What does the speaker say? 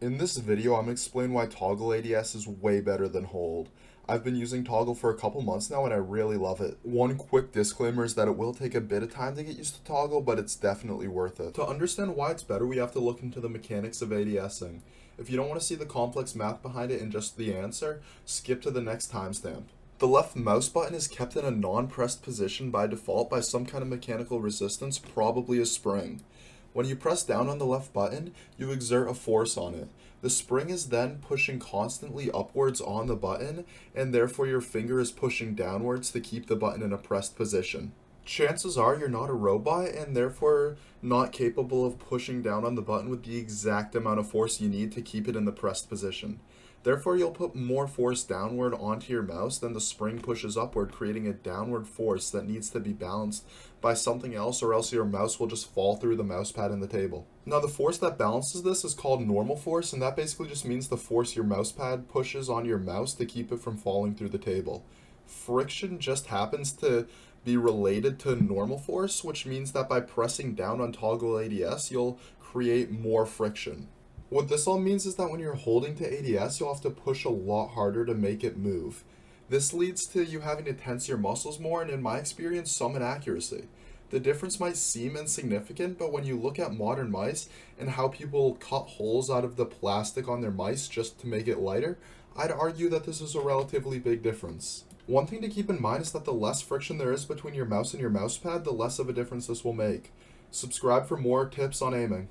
In this video, I'm going to explain why toggle ADS is way better than hold. I've been using toggle for a couple months now and I really love it. One quick disclaimer is that it will take a bit of time to get used to toggle, but it's definitely worth it. To understand why it's better, we have to look into the mechanics of ADSing. If you don't want to see the complex math behind it and just the answer, skip to the next timestamp. The left mouse button is kept in a non-pressed position by default by some kind of mechanical resistance, probably a spring. When you press down on the left button, you exert a force on it. The spring is then pushing constantly upwards on the button, and therefore your finger is pushing downwards to keep the button in a pressed position. Chances are you're not a robot and therefore not capable of pushing down on the button with the exact amount of force you need to keep it in the pressed position. Therefore, you'll put more force downward onto your mouse than the spring pushes upward, creating a downward force that needs to be balanced by something else, or else your mouse will just fall through the mouse pad in the table. Now, the force that balances this is called normal force, and that basically just means the force your mouse pad pushes on your mouse to keep it from falling through the table. Friction just happens to be related to normal force, which means that by pressing down on toggle ADS, you'll create more friction. What this all means is that when you're holding to ADS, you'll have to push a lot harder to make it move. This leads to you having to tense your muscles more, and in my experience, some inaccuracy. The difference might seem insignificant, but when you look at modern mice and how people cut holes out of the plastic on their mice just to make it lighter, I'd argue that this is a relatively big difference. One thing to keep in mind is that the less friction there is between your mouse and your mouse pad, the less of a difference this will make. Subscribe for more tips on aiming.